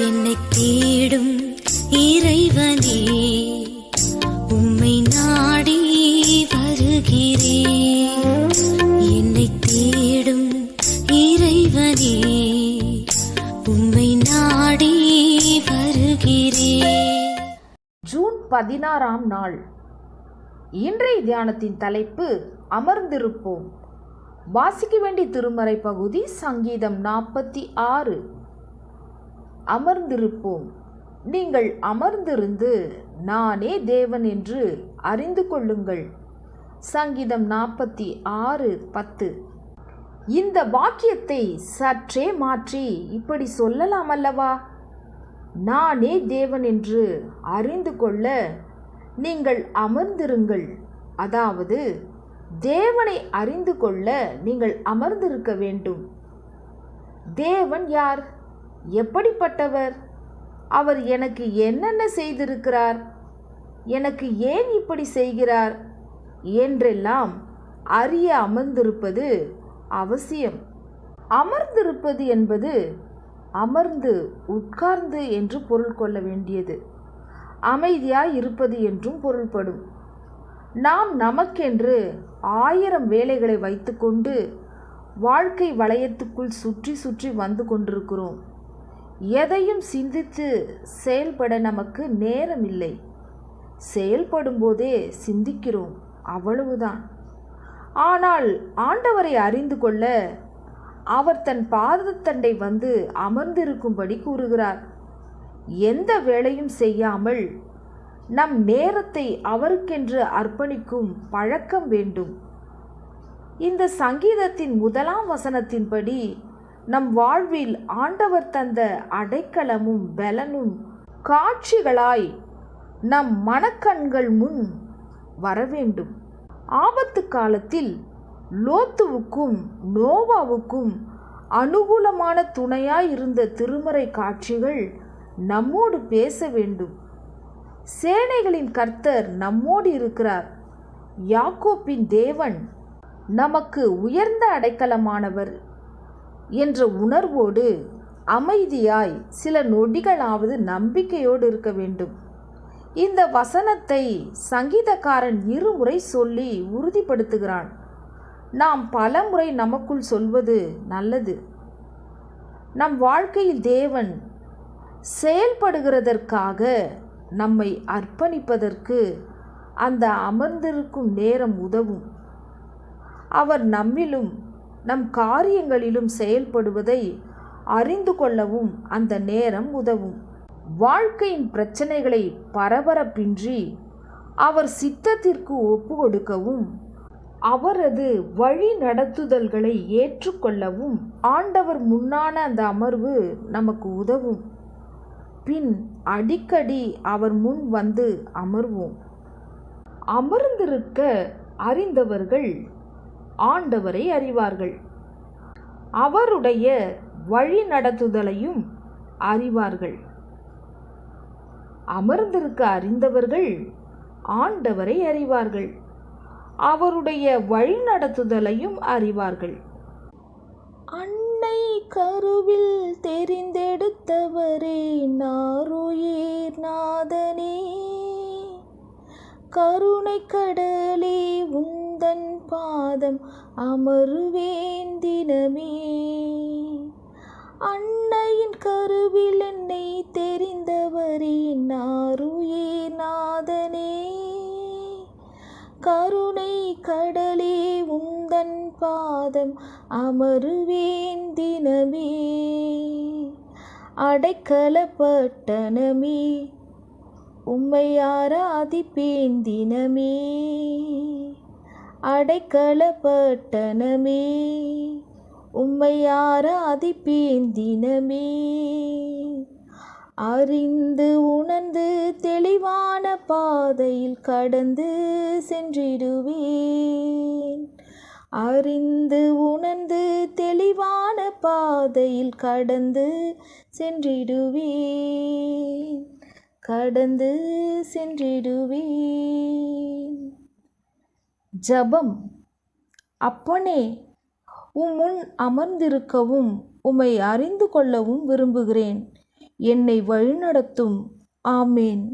என்னை தேடும் இறைவனே, உம்மை நாடி வருகிறேன். என்னை தேடும் இறைவனே, உம்மை நாடி வருகிறேன். ஜூன் 16ஆம் நாள். இன்றைய தியானத்தின் தலைப்பு அமர்ந்திருப்போம். வாசிக்க வேண்டிய திருமறை பகுதி சங்கீதம் 46. அமர்ந்திருப்போம். நீங்கள் அமர்ந்திருந்து நானே தேவன் என்று அறிந்து கொள்ளுங்கள். சங்கீதம் 46:10. இந்த வாக்கியத்தை சற்றே மாற்றி இப்படி சொல்லலாம் அல்லவா? நானே தேவன் என்று அறிந்து கொள்ள நீங்கள் அமர்ந்திருங்கள். அதாவது தேவனை அறிந்து கொள்ள நீங்கள் அமர்ந்திருக்க வேண்டும். தேவன் யார்? எப்படிப்பட்டவர்? அவர் எனக்கு என்னென்ன செய்திருக்கிறார்? எனக்கு ஏன் இப்படி செய்கிறார் என்றெல்லாம் அறிய அமர்ந்திருப்பது அவசியம். அமர்ந்திருப்பது என்பது அமர்ந்து உட்கார்ந்து என்று பொருள் கொள்ள வேண்டியது. அமைதியாய் இருப்பது என்றும் பொருள்படும். நாம் நமக்கென்று 1000 வேலைகளை வைத்துக்கொண்டு வாழ்க்கை வளையத்துக்குள் சுற்றி சுற்றி வந்து கொண்டிருக்கிறோம். எதையும் சிந்தித்து செயல்பட நமக்கு நேரம் இல்லை. செயல்படும் போதே சிந்திக்கிறோம், அவ்வளவுதான். ஆனால் ஆண்டவரை அறிந்து கொள்ள அவர் தன் பாதத்தண்டை வந்து அமர்ந்திருக்கும்படி கூறுகிறார். எந்த வேலையும் செய்யாமல் நம் நேரத்தை அவருக்கென்று அர்ப்பணிக்கும் பழக்கம் வேண்டும். இந்த சங்கீதத்தின் 1ஆம் வசனத்தின்படி நம் வாழ்வில் ஆண்டவர் தந்த அடைக்கலமும் பலனும் காட்சிகளாய் நம் மனக்கண்கள் முன் வரவேண்டும். ஆபத்து காலத்தில் லோத்துவுக்கும் நோவாவுக்கும் அனுகூலமான துணையாய் இருந்த திருமறை காட்சிகள் நம்மோடு பேச வேண்டும். சேனைகளின் கர்த்தர் நம்மோடு இருக்கிறார். யாக்கோப்பின் தேவன் நமக்கு உயர்ந்த அடைக்கலமானவர் என்ற உணர்வோடு அமைதியாய் சில நொடிகளாவது நம்பிக்கையோடு இருக்க வேண்டும். இந்த வசனத்தை சங்கீதக்காரன் 2 முறை சொல்லி உறுதிப்படுத்துகிறான். நாம் பல முறை நமக்குள் சொல்வது நல்லது. நம் வாழ்க்கையில் தேவன் செயல்படுகிறதற்காக நம்மை அர்ப்பணிப்பதற்கு அந்த அமர்ந்திருக்கும் நேரம் உதவும். அவர் நம்மிலும் நம் காரியங்களிலும் செயல்படுவதை அறிந்து கொள்ளவும் அந்த நேரம் உதவும். வாழ்க்கையின் பிரச்சனைகளை பரபரப்பின்றி அவர் சித்தத்திற்கு ஒப்பு கொடுக்கவும் அவரது வழி நடத்துதல்களை ஏற்றுக்கொள்ளவும் ஆண்டவர் முன்னான அந்த அமர்வு நமக்கு உதவும். பின் அடிக்கடி அவர் முன் வந்து அமர்வோம். அமர்ந்திருக்க அறிந்தவர்கள் ஆண்டவரை அறிவார்கள். அவருடைய வழி நடத்துதலையும் அறிவார்கள். அமர்ந்திருக்க அறிந்தவர்கள் ஆண்டவரை அறிவார்கள். அவருடைய வழி நடத்துதலையும் அறிவார்கள். அன்னை கருவில் தெரிந்தெடுத்தவரே நாருயிர் நாதனே, கருணை கடலே உந்தன் பாதம் அமருவேன் தினமே. அன்னையின் கருவில் என்னை தெரிந்தவரே நாருயிர் நாதனே, கருணை கடலே உந்தன் பாதம் அமருவேன் தினமே. அடைக்கலப்பட்டணமே உம்மை ஆராதிப்பேன் தினமே. அடைக்கலப்பட்டணமே உம்மை ஆராதிப்பேன் தினமே. அறிந்து உணர்ந்து தெளிவான பாதையில் கடந்து சென்றிடுவேன். அறிந்து உணர்ந்து தெளிவான பாதையில் கடந்து சென்றிடுவேன். கடந்து சென்றிடுவேன். ஜெபம். அப்பனே, உம் முன் அமர்ந்திருக்கவும் உம்மை அறிந்து கொள்ளவும் விரும்புகிறேன். என்னை வழிநடத்தும். ஆமேன்.